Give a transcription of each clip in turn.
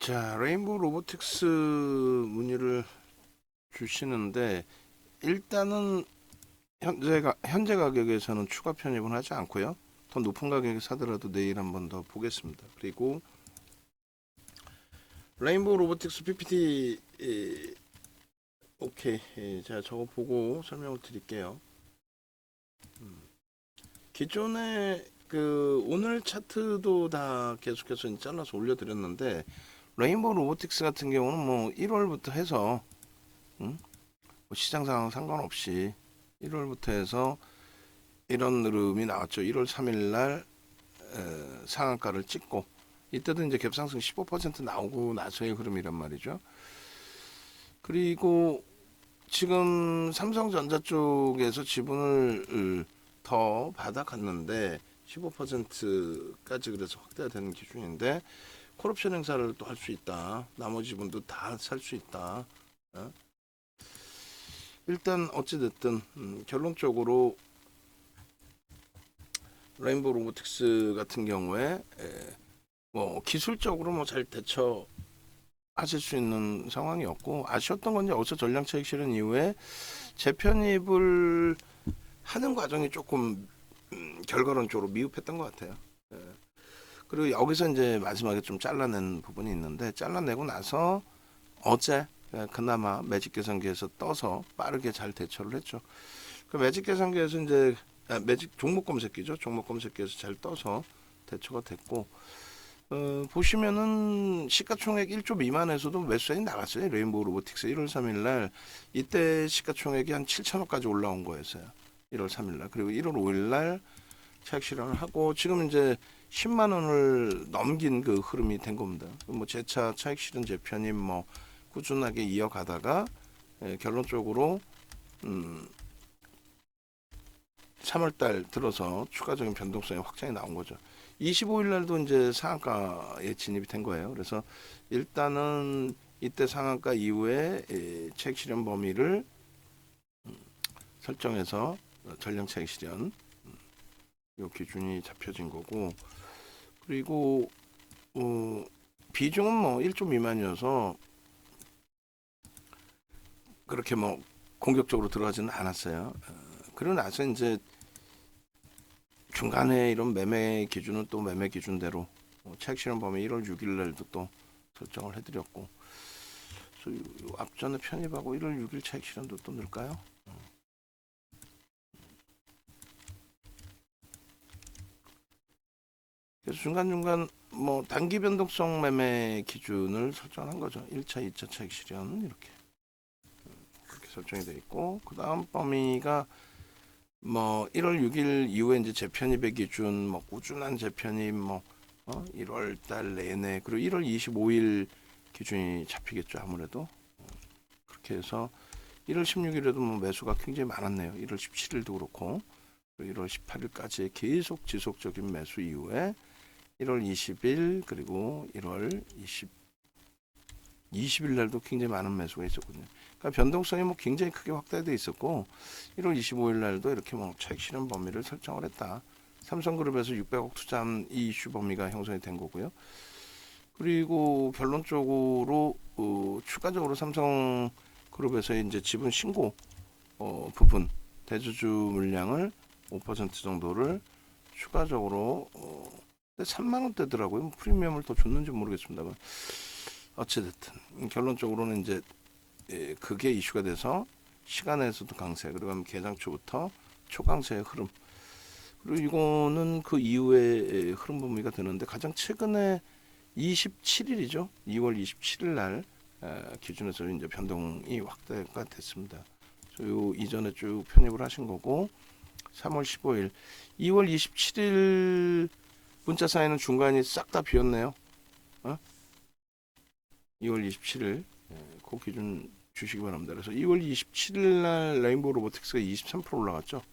자, 레인보우 로보틱스 문의를 주시는데 일단은 현재 가격에서는 추가 편입은 하지 않고요. 더 높은 가격에 사더라도 내일 한번 더 보겠습니다. 그리고 레인보우 로보틱스 PPT 오케이. 자, 저거 보고 설명을 드릴게요. 기존에 그 오늘 차트도 다 계속해서 잘라서 올려드렸는데 레인보우 로보틱스 같은 경우는 뭐 1월부터 해서 뭐 시장 상황 상관없이 1월부터 해서 이런 흐름이 나왔죠. 1월 3일 날 상한가를 찍고 이때도 이제 갭상승 15% 나오고 나서의 흐름이란 말이죠. 그리고 지금 삼성전자 쪽에서 지분을 더 받아갔는데 15%까지 그래서 확대가 되는 기준인데 콜옵션 행사를 또 할 수 있다. 나머지 지분도 다 살 수 있다. 어? 일단 어찌됐든 결론적으로 레인보우 로보틱스 같은 경우에 뭐 기술적으로 뭐 잘 대처하실 수 있는 상황이었고 아쉬웠던 건 이제 어서 전량 차익 실현 이후에 재편입을 하는 과정이 조금 결과론적으로 미흡했던 것 같아요. 그리고 여기서 이제 마지막에 좀 잘라낸 부분이 있는데 잘라내고 나서 어제 그나마 매직 계산기에서 떠서 빠르게 잘 대처를 했죠. 그 매직 계산기에서 이제 매직 종목 검색기죠. 종목 검색기에서 잘 떠서 대처가 됐고 보시면은 시가총액 1조 미만에서도 매수세이 나갔어요. 레인보우 로보틱스 1월 3일 날 이때 시가총액이 한 7천억까지 올라온 거였어요. 1월 3일 날 그리고 1월 5일 날 차익 실현을 하고 지금 이제 10만 원을 넘긴 그 흐름이 된 겁니다. 뭐 재차 차익 실현 재편입 뭐 꾸준하게 이어가다가 결론적으로 3월달 들어서 추가적인 변동성의 확장이 나온 거죠. 25일 날도 이제 상한가에 진입이 된 거예요. 그래서 일단은 이때 상한가 이후에 차익 실현 범위를 설정해서 전량 차익 실현 이 기준이 잡혀진 거고 그리고 비중은 뭐 1조 미만이어서 그렇게 뭐 공격적으로 들어가지는 않았어요. 그러고 나서 이제 중간에 이런 매매 기준은 또 매매 기준대로 차익 실현 범위 1월 6일 날도 또 설정을 해드렸고 앞전에 편입하고 1월 6일 차익 실현도 또 넣을까요? 그래서 중간중간 뭐 단기 변동성 매매 기준을 설정한 거죠. 1차, 2차 차익 실현 이렇게 설정이 되어 있고 그 다음 범위가 뭐 1월 6일 이후에 이제 재편입의 기준 뭐 꾸준한 재편입 뭐 1월 달 내내 그리고 1월 25일 기준이 잡히겠죠. 아무래도 그렇게 해서 1월 16일에도 뭐 매수가 굉장히 많았네요. 1월 17일도 그렇고 1월 18일까지 계속 지속적인 매수 이후에 1월 20일 그리고 1월 20일 날도 굉장히 많은 매수가 있었거든요. 그러니까 변동성이 뭐 굉장히 크게 확대되어 있었고 1월 25일 날도 이렇게 뭐 차익 실현 범위를 설정을 했다. 삼성그룹에서 600억 투자한 이 이슈 범위가 형성이 된 거고요. 그리고 결론적으로 추가적으로 삼성그룹에서 이제 지분 신고 부분 대주주 물량을 5% 정도를 추가적으로 3만 원대더라고요. 프리미엄을 더 줬는지 모르겠습니다만 어찌됐든 결론적으로는 이제 그게 이슈가 돼서 시간에서도 강세 그리고 개장 초부터 초강세의 흐름 그리고 이거는 그 이후에 흐름 범위가 되는데 가장 최근에 27일이죠. 2월 27일 날 기준에서 이제 변동이 확대가 됐습니다. 요 이전에 쭉 편입을 하신 거고 3월 15일 2월 27일 문자 사이는 중간이 싹 다 비었네요. 2월 27일 그 기준 주시기 바랍니다. 그래서 2월 27일 날 레인보우 로보틱스가 23% 올라갔죠.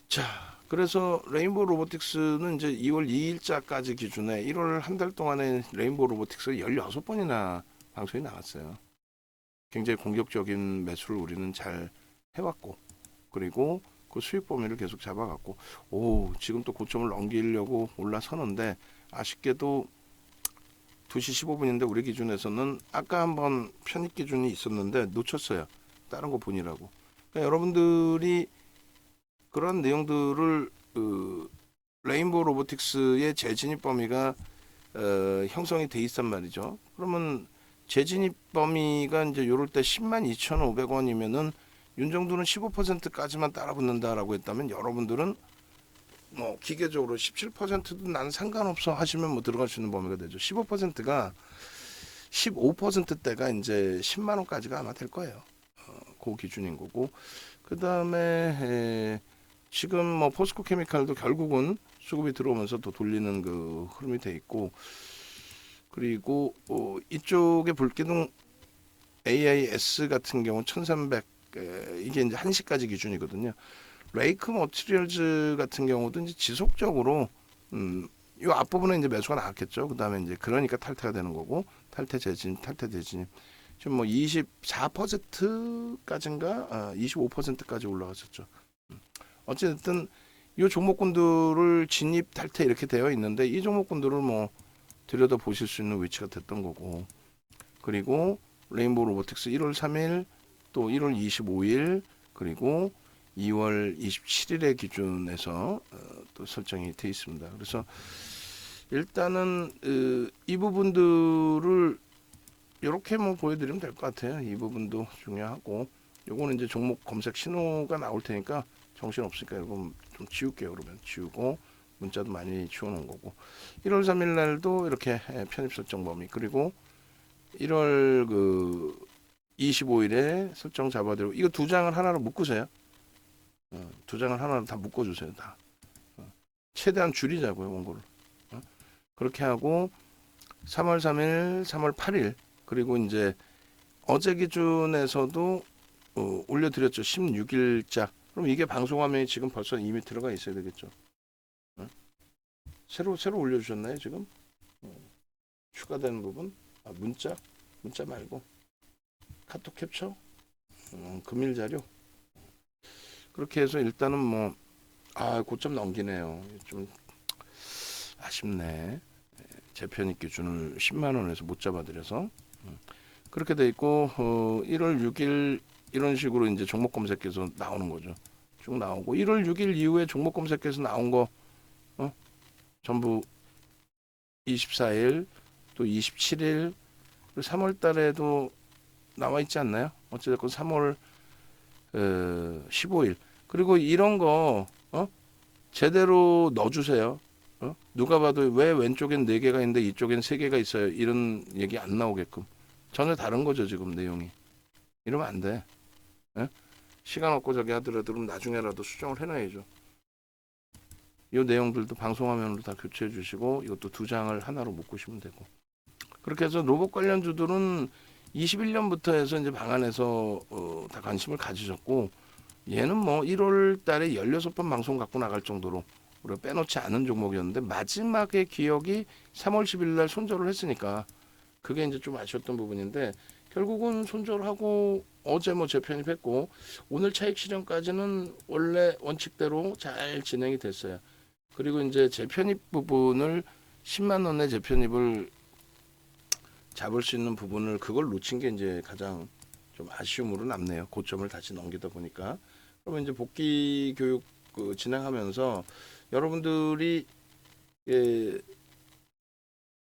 자, 그래서 레인보우 로보틱스는 이제 2월 2일자까지 기준에 1월 한 달 동안에 레인보우 로보틱스가 16번이나 방송이 나왔어요. 굉장히 공격적인 매수를 우리는 잘 해왔고 그리고 그 수익 범위를 계속 잡아갔고 지금 또 고점을 넘기려고 올라서는데 아쉽게도 2시 15분인데 우리 기준에서는 아까 한번 편입 기준이 있었는데 놓쳤어요. 다른 거 보니라고. 그러니까 여러분들이 그런 내용들을 레인보우 로보틱스의 재진입 범위가 형성이 돼 있단 말이죠. 그러면 재진입 범위가 이제 요럴 때 102,500원이면은 윤정도는 15%까지만 따라붙는다라고 했다면 여러분들은 뭐 기계적으로 17%도 난 상관없어 하시면 뭐 들어갈 수 있는 범위가 되죠. 15%가 15%대가 이제 10만 원까지가 아마 될 거예요. 그 기준인 거고. 그다음에 지금 뭐 포스코 케미칼도 결국은 수급이 들어오면서 또 돌리는 그 흐름이 돼 있고, 그리고 이쪽에 불기둥 AIS 같은 경우 1300 이게 이제 1시까지 기준이거든요. 레이크 머티리얼즈 같은 경우도 이제 지속적으로 이 앞부분에 이제 매수가 나왔겠죠. 그다음에 이제 그러니까 탈퇴가 되는 거고, 탈퇴 재진 지금 뭐 24%까지인가 25%까지 올라갔었죠. 어쨌든 이 종목군들을 진입 탈퇴 이렇게 되어 있는데 이 종목군들을 뭐 들여다 보실 수 있는 위치가 됐던 거고, 그리고 레인보우 로보틱스 1월 3일 또 1월 25일 그리고 2월 27일의 기준에서 또 설정이 되어 있습니다. 그래서 일단은 이 부분들을 이렇게 뭐 보여드리면 될 것 같아요. 이 부분도 중요하고, 요거는 이제 종목 검색 신호가 나올 테니까 정신 없으니까 이거 좀 지울게요. 그러면 지우고 문자도 많이 지워놓은 거고, 1월 3일 날도 이렇게 편입 설정 범위, 그리고 1월 25일에 설정 잡아드리고, 이거 두 장을 하나로 묶으세요. 두 장을 하나로 다 묶어주세요. 다 최대한 줄이자고요, 원고를. 그렇게 하고 3월 3일, 3월 8일, 그리고 이제 어제 기준에서도 올려드렸죠. 16일자. 그럼 이게 방송화면이 지금 벌써 이미 들어가 있어야 되겠죠. 새로 올려주셨나요 지금? 추가되는 부분? 문자 말고 카톡 캡처, 금일 자료. 그렇게 해서 일단은 뭐 고점 넘기네요. 좀 아쉽네. 재편입 기준을 10만 원에서 못 잡아드려서 그렇게 돼 있고, 1월 6일 이런 식으로 이제 종목 검색해서 나오는 거죠. 쭉 나오고 1월 6일 이후에 종목 검색해서 나온 거 전부 24일 또 27일 3월 달에도 나와 있지 않나요? 어찌됐건 3월 15일. 그리고 이런 거 제대로 넣어주세요. 누가 봐도 왜 왼쪽엔 4개가 있는데 이쪽엔 3개가 있어요, 이런 얘기 안 나오게끔. 전혀 다른 거죠 지금 내용이. 이러면 안 돼. 시간 없고 저기 하더라도 나중에라도 수정을 해놔야죠. 이 내용들도 방송화면으로 다 교체해 주시고, 이것도 두 장을 하나로 묶으시면 되고. 그렇게 해서 로봇 관련주들은 21년부터 해서 이제 방안에서 다 관심을 가지셨고, 얘는 뭐 1월 달에 16번 방송 갖고 나갈 정도로 우리가 빼놓지 않은 종목이었는데, 마지막에 기억이 3월 10일 날 손절을 했으니까 그게 이제 좀 아쉬웠던 부분인데, 결국은 손절하고 어제 뭐 재편입했고, 오늘 차익 실현까지는 원래 원칙대로 잘 진행이 됐어요. 그리고 이제 재편입 부분을 10만 원의 재편입을 잡을 수 있는 부분을 그걸 놓친 게 이제 가장 좀 아쉬움으로 남네요. 고점을 다시 넘기다 보니까. 그러면 이제 복귀 교육 진행하면서 여러분들이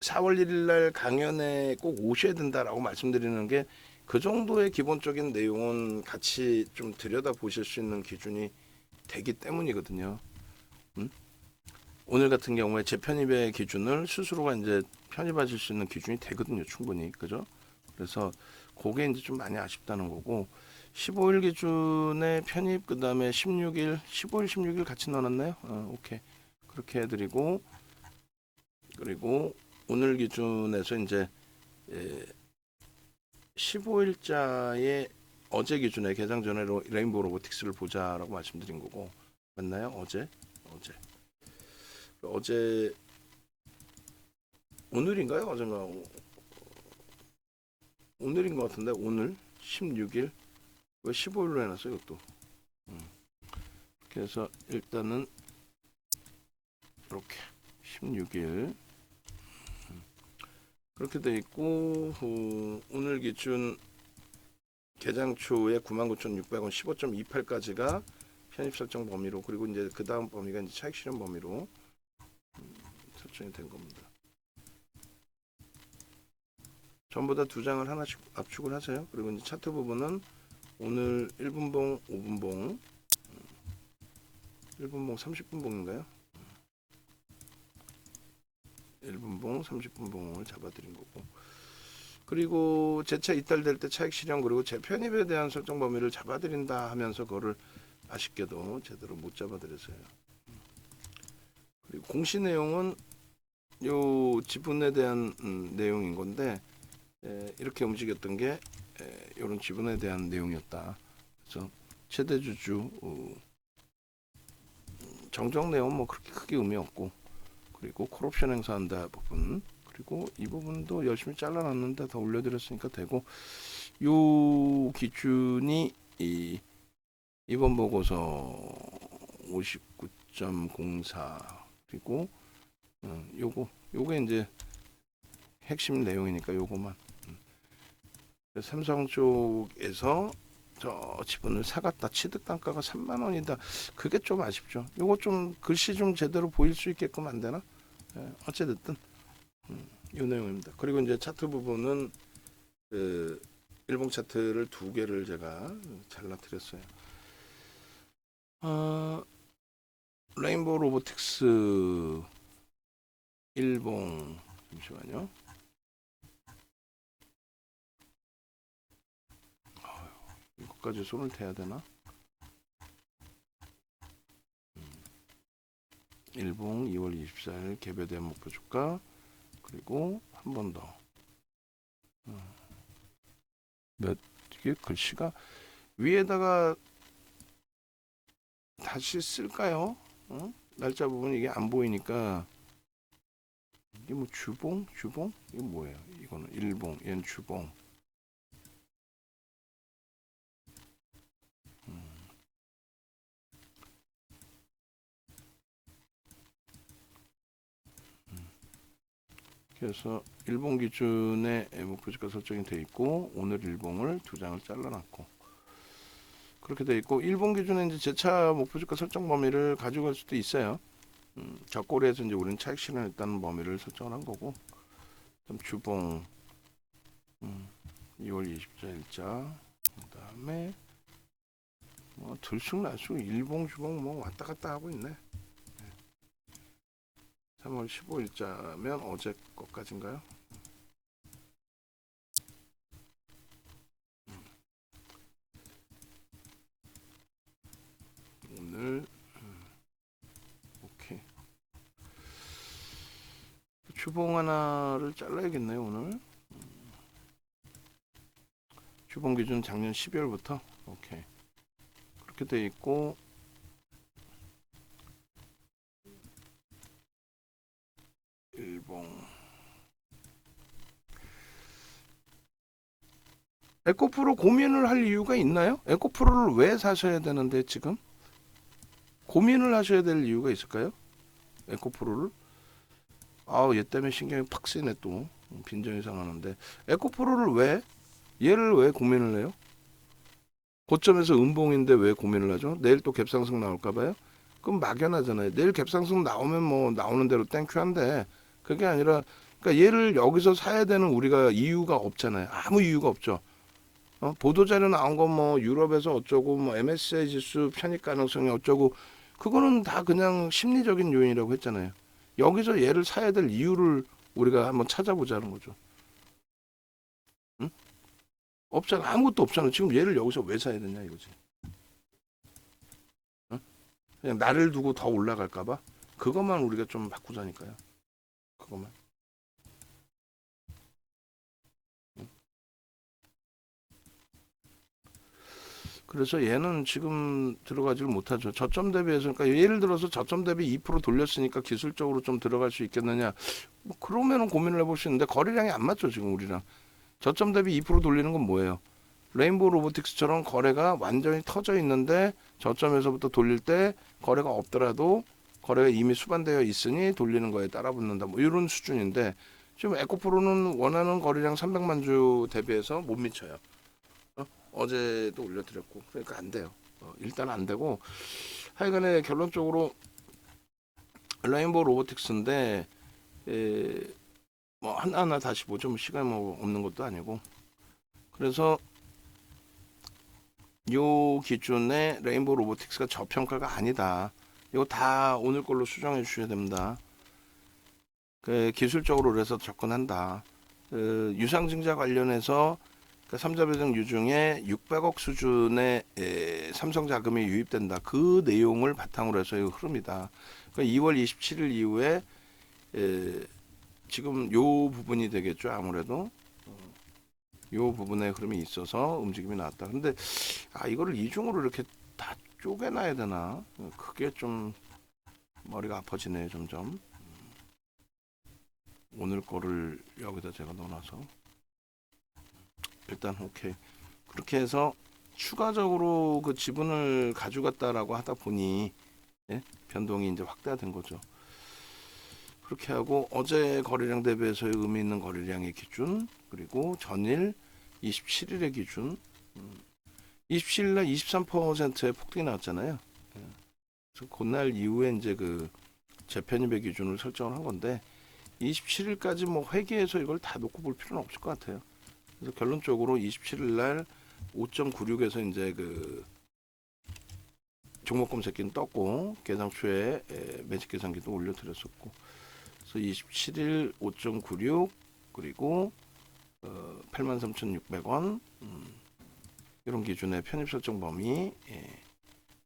4월 1일 날 강연에 꼭 오셔야 된다라고 말씀드리는 게, 그 정도의 기본적인 내용은 같이 좀 들여다 보실 수 있는 기준이 되기 때문이거든요. 오늘 같은 경우에 재편입의 기준을 스스로가 이제 편입하실 수 있는 기준이 되거든요, 충분히. 그죠? 그래서 그게 이제 좀 많이 아쉽다는 거고, 15일 기준의 편입, 그 다음에 15일, 16일 같이 넣어놨나요? 오케이. 그렇게 해드리고, 그리고 오늘 기준에서 이제 15일자의 어제 기준에 개장 전에 레인보우 로보틱스를 보자라고 말씀드린 거고, 맞나요? 어제 오늘인가요? 어젠가? 오늘인 것 같은데, 오늘 16일 왜 15일로 해놨어요 이것도. 그래서 일단은 이렇게 16일 그렇게 돼 있고 오늘 기준 개장 초에 99,600원 15.28까지가 편입 설정 범위로, 그리고 이제 그 다음 범위가 이제 차익 실현 범위로 설정이 된 겁니다. 전부 다 두 장을 하나씩 압축을 하세요. 그리고 이제 차트 부분은 오늘 1분봉, 5분봉, 1분봉, 30분봉인가요? 1분봉, 30분봉을 잡아드린 거고, 그리고 재차 이탈될 때 차익 실현, 그리고 재편입에 대한 설정 범위를 잡아드린다 하면서 그거를 아쉽게도 제대로 못 잡아드렸어요. 그리고 공시 내용은 요 지분에 대한 내용인 건데, 이렇게 움직였던 게 이런 지분에 대한 내용이었다. 그래서 최대 주주 정정 내용 뭐 그렇게 크게 의미 없고, 그리고 콜옵션 행사한다 부분, 그리고 이 부분도 열심히 잘라놨는데 더 올려드렸으니까 되고, 요 기준이 이번 보고서 59.04, 그리고 요게 이제 핵심 내용이니까 요거만. 삼성 쪽에서 저 지분을 사갔다, 취득 단가가 3만 원이다. 그게 좀 아쉽죠. 요거 좀 글씨 좀 제대로 보일 수 있게끔 안 되나? 어찌됐든 이 내용입니다. 그리고 이제 차트 부분은 그 일봉 차트를 두 개를 제가 잘라드렸어요. 레인보우 로보틱스 일봉, 잠시만요. 이것까지 손을 대야 되나? 일봉 2월 24일 개별된 목표 주가, 그리고 한 번 더. 이게 글씨가 위에다가 다시 쓸까요? 날짜 부분 이게 안 보이니까. 이게 뭐 주봉? 이게 뭐예요? 이거는 일봉, 얘는 주봉. 그래서 일봉 기준에 목표 주가 설정이 돼 있고, 오늘 일봉을 두 장을 잘라놨고, 그렇게 돼 있고, 일봉 기준에 이제 재차 목표 주가 설정 범위를 가져갈 수도 있어요. 저꼬리에서 이제 우리는 차익 실현했다는 범위를 설정을 한 거고, 그다음 주봉 2월 24일자, 그다음에 뭐 들쑥날쑥 일봉 주봉 뭐 왔다 갔다 하고 있네. 3월 15일자면 어제 것까지인가요? 오늘 오케이. 주봉 하나를 잘라야겠네요. 오늘 주봉 기준 작년 12월부터 오케이. 그렇게 돼 있고, 일봉 에코프로 고민을 할 이유가 있나요? 에코프로를 왜 사셔야 되는데 지금 고민을 하셔야 될 이유가 있을까요? 에코프로를 얘 때문에 신경이 팍 쓰이네. 또 빈정이 상하는데 에코프로를 왜, 얘를 왜 고민을 해요? 고점에서 음봉인데 왜 고민을 하죠? 내일 또 갭상승 나올까봐요? 그럼 막연하잖아요. 내일 갭상승 나오면 뭐 나오는 대로 땡큐한데, 그게 아니라, 그러니까 얘를 여기서 사야 되는 우리가 이유가 없잖아요. 아무 이유가 없죠. 보도자료 나온 건 뭐 유럽에서 어쩌고, 뭐 MSCI 지수 편입 가능성이 어쩌고, 그거는 다 그냥 심리적인 요인이라고 했잖아요. 여기서 얘를 사야 될 이유를 우리가 한번 찾아보자는 거죠. 응? 없잖아. 아무것도 없잖아. 지금 얘를 여기서 왜 사야 되냐 이거지. 응? 그냥 나를 두고 더 올라갈까봐. 그것만 우리가 좀 바꾸자니까요. 그것만. 그래서 얘는 지금 들어가지를 못하죠. 저점 대비해서, 그러니까 예를 들어서 저점 대비 2% 돌렸으니까 기술적으로 좀 들어갈 수 있겠느냐. 뭐 그러면은 고민을 해볼 수 있는데 거래량이 안 맞죠 지금 우리랑. 저점 대비 2% 돌리는 건 뭐예요? 레인보우 로보틱스처럼 거래가 완전히 터져 있는데 저점에서부터 돌릴 때 거래가 없더라도 거래가 이미 수반되어 있으니 돌리는 거에 따라 붙는다. 뭐 이런 수준인데, 지금 에코프로는 원하는 거래량 300만 주 대비해서 못 미쳐요. 어제도 올려드렸고 그러니까 안 돼요. 일단 안 되고 하여간에 결론적으로 레인보우 로보틱스인데 뭐 하나하나 다시 보죠. 뭐 시간 뭐 없는 것도 아니고 그래서 요 기준에 레인보우 로보틱스가 저평가가 아니다. 이거 다 오늘 걸로 수정해 주셔야 됩니다. 그 기술적으로 그래서 접근한다. 그 유상증자 관련해서 그 3자 배당 유중에 600억 수준의 삼성 자금이 유입된다. 그 내용을 바탕으로 해서 이 흐름이다. 그러니까 2월 27일 이후에 지금 요 부분이 되겠죠. 아무래도 요 부분에 흐름이 있어서 움직임이 나왔다. 근데 이거를 이중으로 이렇게 다 쪼개놔야 되나? 그게 좀 머리가 아파지네요. 점점. 오늘 거를 여기다 제가 넣어놔서 일단 오케이. 그렇게 해서 추가적으로 그 지분을 가져갔다라고 하다 보니 변동이 이제 확대된 거죠. 그렇게 하고 어제 거래량 대비해서의 의미 있는 거래량의 기준, 그리고 전일 27일의 기준, 27일날 23%의 폭등이 나왔잖아요. 그래서 그날 이후에 이제 그 재편입의 기준을 설정을 한 건데 27일까지 뭐 회계해서 이걸 다 놓고 볼 필요는 없을 것 같아요. 그래서 결론적으로 27일날 5.96에서 이제 그 종목 검색기는 떴고 개장 초에 매직 계산기도 올려드렸었고, 그래서 27일 5.96 그리고 83,600원 이런 기준의 편입 설정 범위,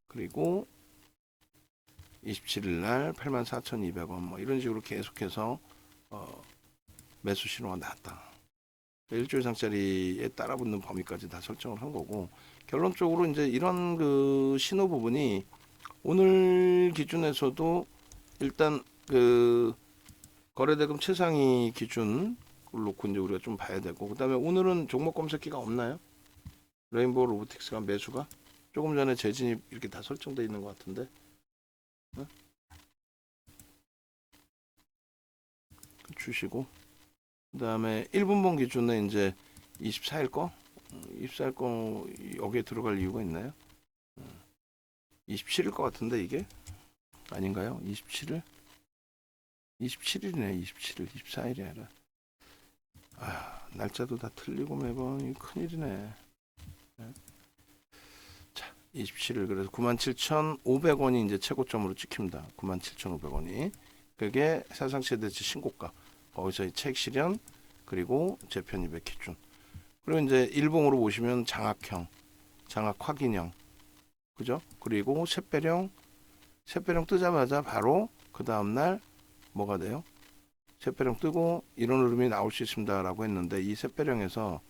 그리고 27일날 84,200원 뭐 이런 식으로 계속해서 매수 신호가 나왔다. 일조 이상짜리에 따라붙는 범위까지 다 설정을 한 거고, 결론적으로 이제 이런 그 신호 부분이 오늘 기준에서도 일단 그 거래대금 최상위 기준을 놓고 이제 우리가 좀 봐야 되고, 그다음에 오늘은 종목 검색기가 없나요? 레인보우 로보틱스가 매수가 조금 전에 재진입 이렇게 다 설정돼 있는 것 같은데, 주시고 그다음에 1분봉 기준에 이제 24일 거, 24일 거 여기에 들어갈 이유가 있나요? 27일 것 같은데 이게 아닌가요? 27일? 27일이네. 27일, 24일이 아니라. 날짜도 다 틀리고 매번 이 큰일이네. 자, 27일 그래서 97,500원이 이제 최고점으로 찍힙니다. 97,500원이. 그게 사상 최대치 신고가. 거기서 책 실현 그리고 재편입의 기준. 그리고 이제 일봉으로 보시면 장악형, 장악 확인형, 그죠? 그리고 샛배령 뜨자마자 바로 그 다음 날 뭐가 돼요? 샛배령 뜨고 이런 흐름이 나올 수 있습니다라고 했는데, 이 샛배령에서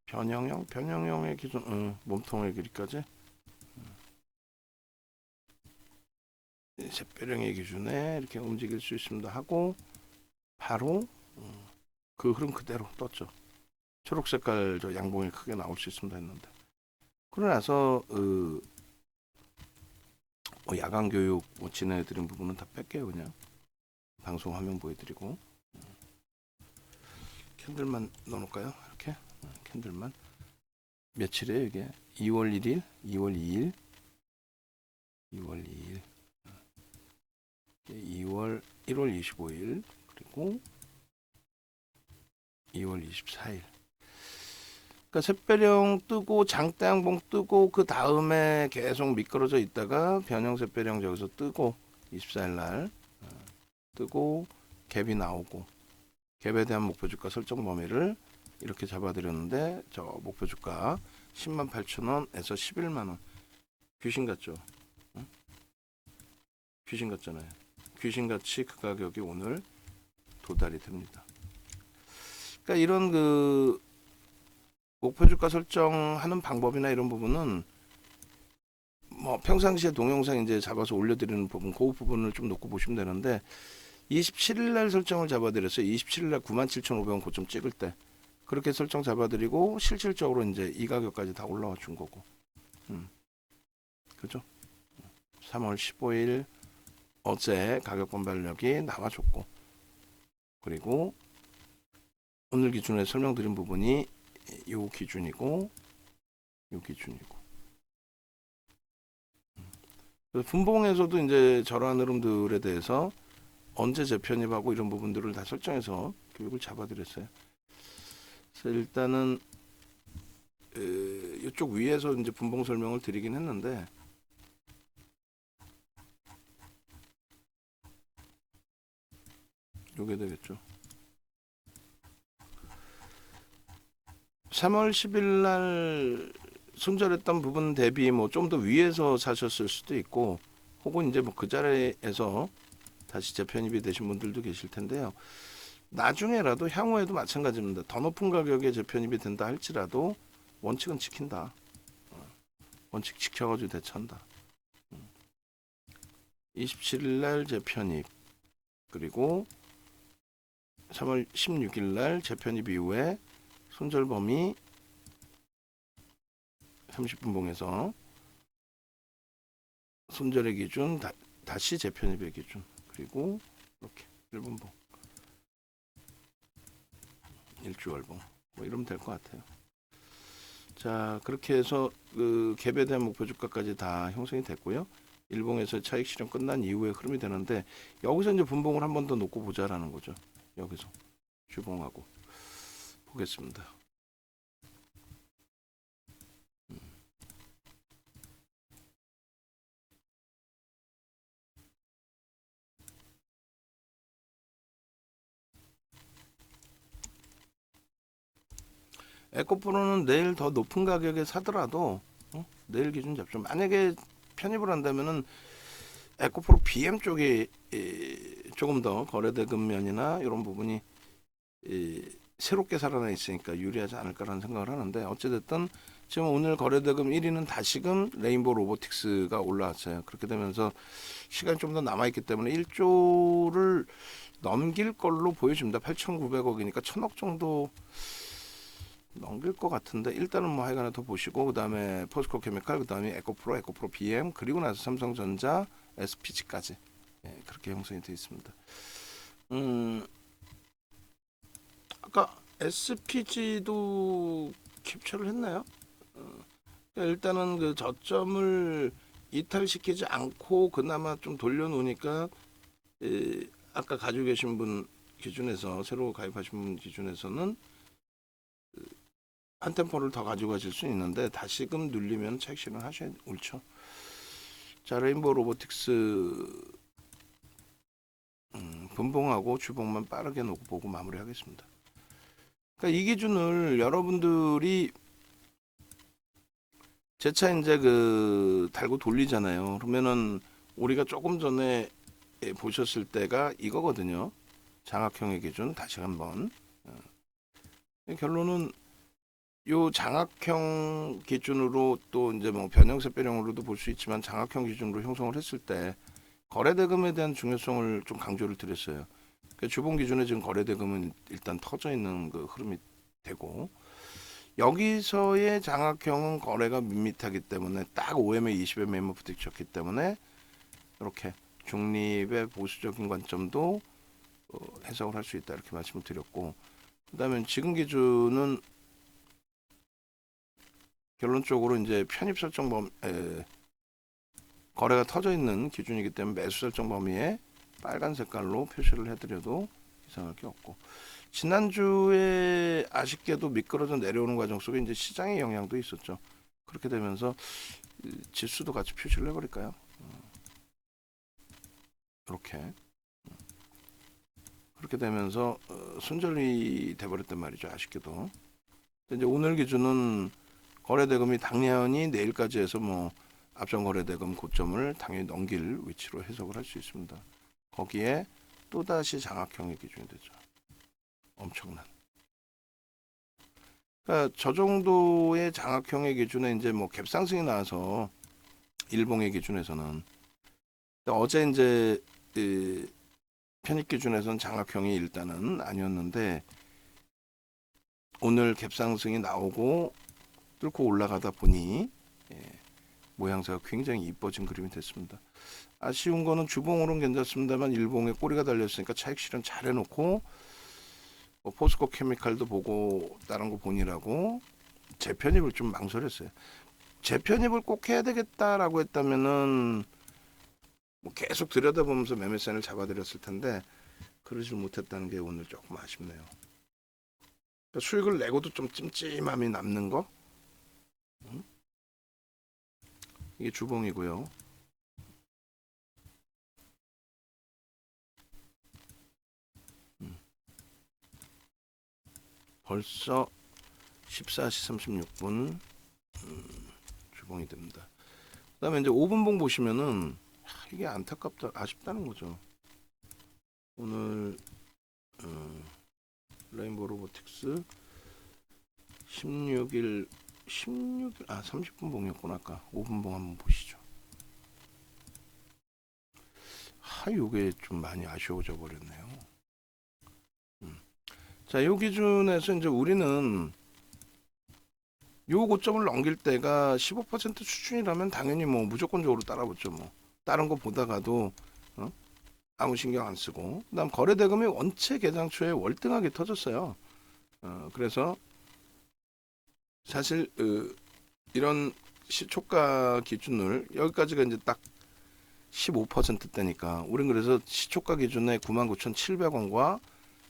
변형형의 기준, 몸통의 길이까지. 샛배령의 기준에 이렇게 움직일 수 있습니다 하고 바로 그 흐름 그대로 떴죠. 초록 색깔 저 양봉이 크게 나올 수 있습니다 했는데, 그러고 나서 야간 교육 뭐 진행해드린 부분은 다 뺄게요. 그냥 방송 화면 보여드리고 캔들만 넣어놓을까요? 이렇게 캔들만. 며칠이에요 이게? 2월 1일, 2월 2일, 2월 2일, 1월 25일, 그리고 2월 24일. 그러니까 샛배령 뜨고 장대양봉 뜨고 그 다음에 계속 미끄러져 있다가 변형 샛배령 저기서 뜨고 24일 날 뜨고 갭이 나오고, 갭에 대한 목표 주가 설정 범위를 이렇게 잡아드렸는데 저 목표 주가 108,000원에서 11만원. 귀신 같죠? 귀신 같잖아요. 귀신같이 그 가격이 오늘 도달이 됩니다. 그러니까 이런 그 목표 주가 설정하는 방법이나 이런 부분은 뭐 평상시에 동영상 이제 잡아서 올려드리는 부분, 그 부분을 좀 놓고 보시면 되는데, 27일 날 설정을 잡아드렸어요. 27일 날 97,500원 고점 찍을 때 그렇게 설정 잡아드리고 실질적으로 이제 이 가격까지 다 올라와 준 거고, 그죠? 3월 15일 어제 가격 반발력이 나와줬고, 그리고 오늘 기준에 설명드린 부분이 요 기준이고 요 기준이고, 분봉에서도 이제 저러한 흐름들에 대해서 언제 재편입하고 이런 부분들을 다 설정해서 교육을 잡아드렸어요. 그래서 일단은 이쪽 위에서 이제 분봉 설명을 드리긴 했는데, 요게 되겠죠. 3월 10일 날 손절했던 부분 대비 뭐 좀 더 위에서 사셨을 수도 있고, 혹은 이제 뭐 그 자리에서 다시 재편입이 되신 분들도 계실 텐데요. 나중에라도 향후에도 마찬가지입니다. 더 높은 가격에 재편입이 된다 할지라도 원칙은 지킨다. 원칙 지켜가지고 대처한다. 27일 날 재편입, 그리고 3월 16일 날 재편입 이후에 손절 범위 30분봉에서 손절의 기준, 다시 재편입의 기준, 그리고 이렇게 1분봉, 일주월봉, 뭐 이러면 될 것 같아요. 자, 그렇게 해서 그 갭에 대한 목표 주가까지 다 형성이 됐고요. 일봉에서 차익 실현 끝난 이후에 흐름이 되는데, 여기서 이제 분봉을 한 번 더 놓고 보자라는 거죠. 여기서 주봉하고 보겠습니다. 에코프로는 내일 더 높은 가격에 사더라도 내일 기준 잡죠. 만약에 편입을 한다면은 에코프로 BM 쪽에 조금 더 거래대금 면이나 이런 부분이 새롭게 살아나 있으니까 유리하지 않을까라는 생각을 하는데, 어찌됐든 지금 오늘 거래대금 1위는 다시금 레인보우 로보틱스가 올라왔어요. 그렇게 되면서 시간이 좀 더 남아있기 때문에 1조를 넘길 걸로 보여집니다. 8,900억이니까 1,000억 정도 넘길 것 같은데, 일단은 뭐 하여간에 더 보시고, 그 다음에 포스코 케미칼, 그 다음에 에코프로, 에코프로 BM, 그리고 나서 삼성전자, SPG까지 그렇게 형성이 되어 있습니다. 아까 SPG도 캡처를 했나요? 일단은 그 저점을 이탈시키지 않고 그나마 좀 돌려놓으니까, 아까 가지고 계신 분 기준에서, 새로 가입하신 분 기준에서는 한 템포를 더 가지고 가실 수 있는데, 다시금 눌리면 차익 실현 하셔야 옳죠. 자, 레인보우 로보틱스 분봉하고 주봉만 빠르게 놓고 보고 마무리하겠습니다. 그러니까 이 기준을 여러분들이 재차 이제 그 달고 돌리잖아요. 그러면은 우리가 조금 전에 보셨을 때가 이거거든요. 장악형의 기준 다시 한번. 결론은 요 장악형 기준으로, 또 이제 뭐 변형세배령으로도 볼 수 있지만 장악형 기준으로 형성을 했을 때 거래대금에 대한 중요성을 좀 강조를 드렸어요. 그러니까 주봉 기준에 지금 거래대금은 일단 터져 있는 그 흐름이 되고, 여기서의 장악형은 거래가 밋밋하기 때문에 딱 5MA, 20MA 부딪혔기 때문에 이렇게 중립의 보수적인 관점도 해석을 할 수 있다, 이렇게 말씀을 드렸고, 그 다음에 지금 기준은 결론적으로 이제 편입 설정 거래가 터져 있는 기준이기 때문에 매수 설정 범위에 빨간 색깔로 표시를 해드려도 이상할 게 없고, 지난주에 아쉽게도 미끄러져 내려오는 과정 속에 이제 시장의 영향도 있었죠. 그렇게 되면서 지수도 같이 표시를 해버릴까요? 이렇게 그렇게 되면서 손절이 돼버렸단 말이죠. 아쉽게도. 이제 오늘 기준은 거래대금이 당연히 내일까지 해서 뭐 앞전 거래대금 고점을 당연히 넘길 위치로 해석을 할 수 있습니다. 거기에 또다시 장악형의 기준이 되죠. 엄청난. 그러니까 저 정도의 장악형의 기준에 이제 뭐 갭상승이 나와서 일봉의 기준에서는, 어제 이제 편입 기준에서는 장악형이 일단은 아니었는데, 오늘 갭상승이 나오고 뚫고 올라가다 보니 모양새가 굉장히 이뻐진 그림이 됐습니다. 아쉬운 거는 주봉으로는 괜찮습니다만 일봉에 꼬리가 달렸으니까 차익 실현 잘 해놓고 포스코 케미칼도 보고 다른 거 보니라고 재편입을 좀 망설였어요. 재편입을 꼭 해야 되겠다라고 했다면은 뭐 계속 들여다보면서 매매선을 잡아드렸을 텐데 그러질 못했다는 게 오늘 조금 아쉽네요. 그러니까 수익을 내고도 좀 찜찜함이 남는 거. 이게 주봉이고요. 벌써 14시 36분 주봉이 됩니다. 그 다음에 이제 5분봉 보시면은 이게 안타깝다, 아쉽다는 거죠. 오늘 레인보우 로보틱스 16일 30분 봉이었구나. 아까 5분 봉 한번 보시죠. 요게 좀 많이 아쉬워져 버렸네요. 자, 요 기준에서 이제 우리는 요 고점을 넘길 때가 15% 수준이라면 당연히 뭐 무조건적으로 따라붙죠. 뭐 다른 거 보다가도 아무 신경 안 쓰고. 그다음 거래대금이 원체 개장 초에 월등하게 터졌어요. 그래서 사실 이런 시초가 기준을 여기까지가 이제 딱 15%대니까 우린 그래서 시초가 기준에 99,700원과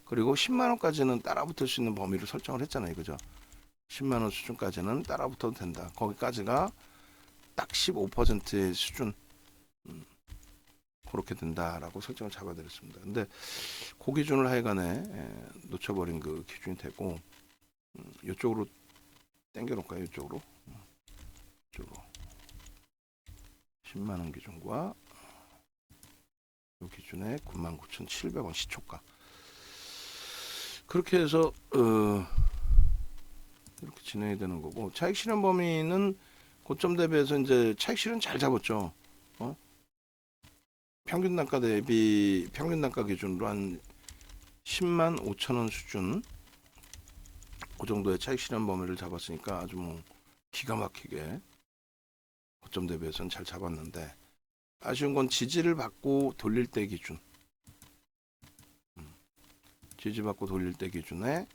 그리고 10만 원까지는 따라붙을 수 있는 범위를 설정을 했잖아요. 그죠? 10만 원 수준까지는 따라붙어도 된다. 거기까지가 딱 15%의 수준. 그렇게 된다라고 설정을 잡아드렸습니다. 근데 그 기준을 하여간에 놓쳐버린 그 기준이 되고 이쪽으로 당겨놓을까요? 이쪽으로 10만 원 기준과 이 기준에 99,700원 시초가 그렇게 해서 이렇게 진행이 되는 거고 차익 실현 범위는 고점 대비해서 이제 차익 실현 잘 잡았죠. 평균 단가 대비 평균 단가 기준으로 한 10만 5천 원 수준 그 정도의 차익 실현 범위를 잡았으니까 아주 뭐 기가 막히게 고점 대비해서는 잘 잡았는데 아쉬운 건 지지를 받고 돌릴 때 기준 지지받고 돌릴 때 기준에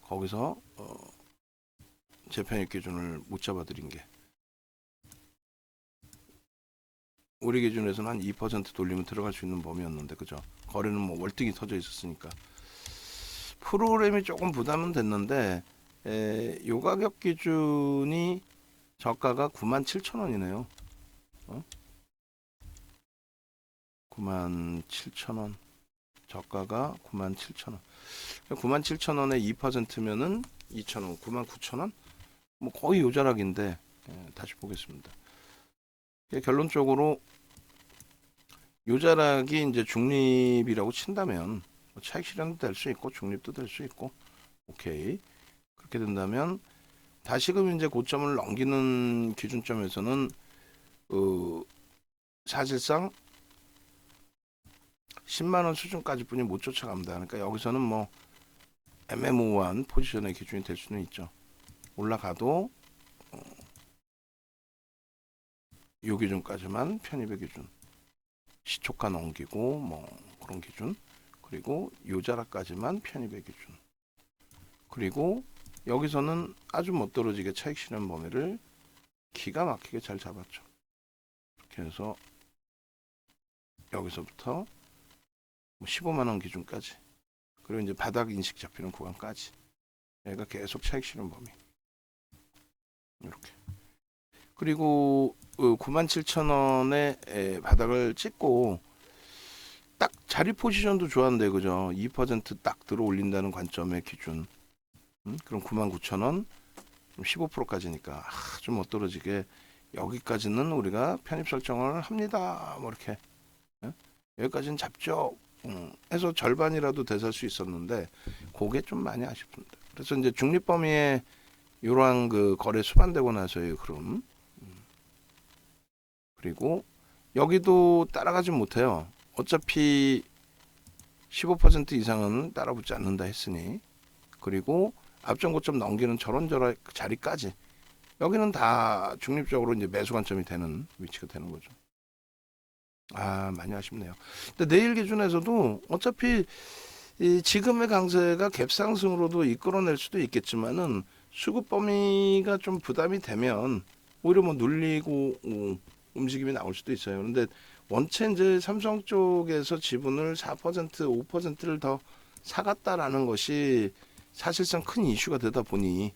거기서 재편입 기준을 못 잡아드린 게 우리 기준에서는 한 2% 돌리면 들어갈 수 있는 범위였는데 그죠? 거래는 뭐 월등히 터져 있었으니까 프로그램이 조금 부담은 됐는데 요 가격 기준이 저가가 97,000원이네요. 97,000원 저가가 97,000원 97,000원에 2%면은 2,000원 99,000원 뭐 거의 요자락인데 다시 보겠습니다. 결론적으로 요자락이 이제 중립이라고 친다면 차익 실현도 될 수 있고 중립도 될 수 있고 오케이 그렇게 된다면 다시금 이제 고점을 넘기는 기준점에서는 사실상 10만 원 수준까지뿐이 못 쫓아갑니다. 그러니까 여기서는 뭐 애매모호한 포지션의 기준이 될 수는 있죠. 올라가도 요 기준까지만 편입의 기준 시초가 넘기고 뭐 그런 기준 그리고 요자락까지만 편입의 기준 그리고 여기서는 아주 멋들어지게 차익 실현 범위를 기가 막히게 잘 잡았죠. 이렇게 해서 여기서부터 15만 원 기준까지 그리고 이제 바닥 인식 잡히는 구간까지 얘가 계속 차익 실현 범위 이렇게 그리고 97,000원에 바닥을 찍고 딱 자리 포지션도 좋았는데 그죠? 2%딱 들어 올린다는 관점의 기준 그럼 99,000원 15%까지니까 좀 멋들어지게 여기까지는 우리가 편입 설정을 합니다. 뭐 이렇게 여기까지는 잡죠. 해서 절반이라도 되살 수 있었는데 그게 좀 많이 아쉽습니다. 그래서 이제 중립 범위에 이러한 그 거래 수반되고 나서의 흐름 그리고 여기도 따라가지 못해요. 어차피 15% 이상은 따라붙지 않는다 했으니 그리고 앞전 고점 넘기는 저런 자리까지 여기는 다 중립적으로 이제 매수 관점이 되는 위치가 되는 거죠. 아, 많이 아쉽네요. 근데 내일 기준에서도 어차피 이 지금의 강세가 갭 상승으로도 이끌어낼 수도 있겠지만은 수급 범위가 좀 부담이 되면 오히려 뭐 눌리고 움직임이 나올 수도 있어요. 그런데 원체 이제 삼성 쪽에서 지분을 4%, 5%를 더 사갔다라는 것이 사실상 큰 이슈가 되다 보니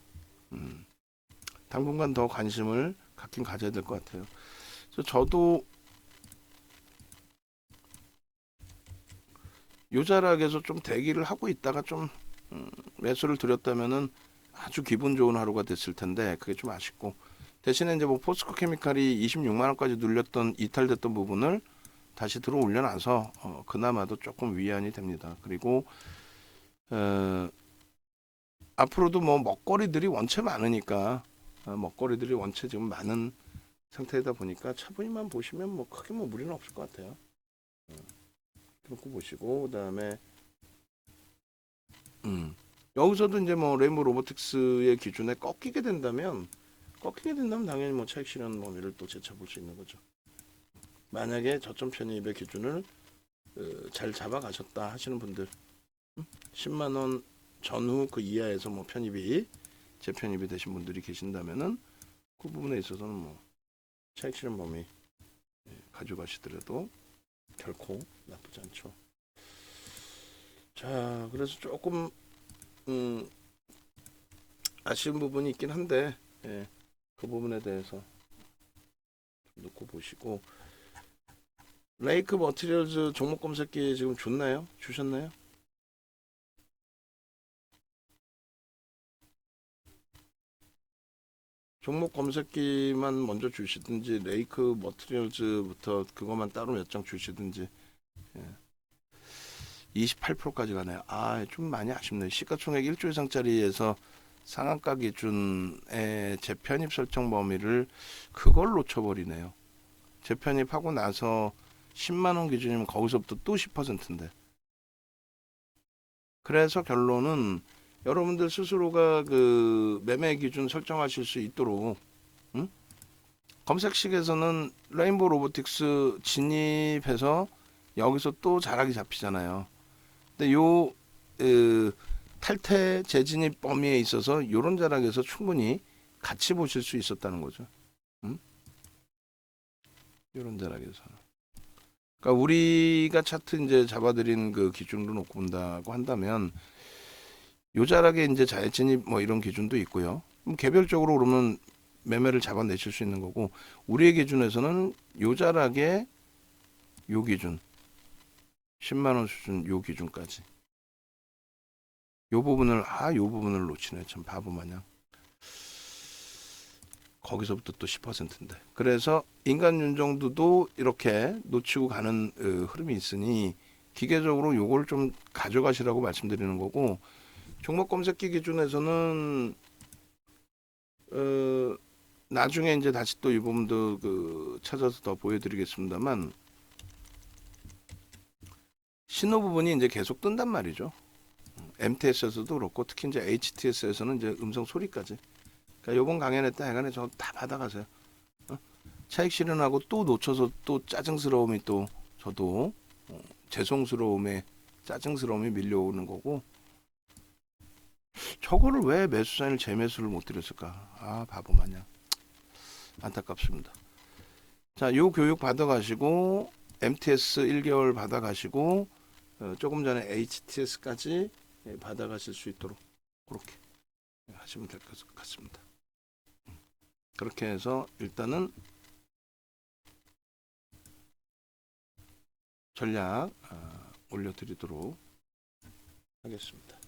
당분간 더 관심을 갖긴 가져야 될 것 같아요. 그래서 저도 요 자락에서 좀 대기를 하고 있다가 좀 매수를 드렸다면은 아주 기분 좋은 하루가 됐을 텐데 그게 좀 아쉽고 대신에 이제 뭐 포스코 케미칼이 26만 원까지 눌렸던 이탈됐던 부분을 다시 들어 올려놔서 그나마도 조금 위안이 됩니다. 그리고 앞으로도 뭐 먹거리들이 원체 많으니까 먹거리들이 원체 지금 많은 상태이다 보니까 차분히만 보시면 뭐 크게 뭐 무리는 없을 것 같아요. 그렇고 보시고 그다음에 여기서도 이제 뭐 레인보우 로보틱스의 기준에 꺾이게 된다면 당연히 뭐 차익 실현 범위를 또 재차볼 수 있는 거죠. 만약에 저점 편입의 기준을 잘 잡아가셨다 하시는 분들 10만 원 전후 그 이하에서 뭐 편입이 재편입이 되신 분들이 계신다면은 그 부분에 있어서는 뭐 차익 실현 범위 가져가시더라도 결코 나쁘지 않죠. 자, 그래서 조금 아쉬운 부분이 있긴 한데 그 부분에 대해서 좀 놓고 보시고 레이크 머티리얼즈 종목 검색기 지금 줬나요? 주셨나요? 종목 검색기만 먼저 주시든지 레이크 머티리얼즈부터 그것만 따로 몇 장 주시든지 28%까지 가네요. 아, 좀 많이 아쉽네요. 시가총액 1조 이상짜리에서 상한가 기준의 재편입 설정 범위를 그걸 놓쳐버리네요. 재편입하고 나서 10만 원 기준이면 거기서부터 또 10%인데. 그래서 결론은 여러분들 스스로가 그 매매 기준 설정하실 수 있도록 검색식에서는 레인보우 로보틱스 진입해서 여기서 또 자락이 잡히잖아요. 근데 요 탈퇴 재진입 범위에 있어서 요런 자락에서 충분히 같이 보실 수 있었다는 거죠. 요런 자락에서. 그러니까 우리가 차트 이제 잡아드린 그 기준으로 놓고 본다고 한다면 요 자락에 이제 자해진입 뭐 이런 기준도 있고요. 개별적으로 그러면 매매를 잡아내실 수 있는 거고 우리의 기준에서는 요 자락에 요 기준 10만 원 수준 요 기준까지 요 부분을 놓치네. 참 바보 마냥. 거기서부터 또 10%인데. 그래서 인간 윤정도도 이렇게 놓치고 가는 흐름이 있으니 기계적으로 요걸 좀 가져가시라고 말씀드리는 거고 종목 검색기 기준에서는 나중에 이제 다시 또 이 부분도 찾아서 더 보여드리겠습니다만 신호 부분이 이제 계속 뜬단 말이죠. MTS에서도 그렇고 특히 이제 HTS에서는 이제 음성 소리까지. 그러니까 요번 강연했다 해간에 저 다 받아가세요. 차익 실현하고 또 놓쳐서 또 짜증스러움이 또 저도 죄송스러움에 짜증스러움이 밀려오는 거고 저거를 왜 매수 사인을 재매수를 못 드렸을까? 아 바보 마냥 안타깝습니다. 자, 요 교육 받아가시고 MTS 1개월 받아가시고 조금 전에 HTS까지 받아가실 수 있도록 그렇게 하시면 될 것 같습니다. 그렇게 해서 일단은 전략 올려드리도록 하겠습니다.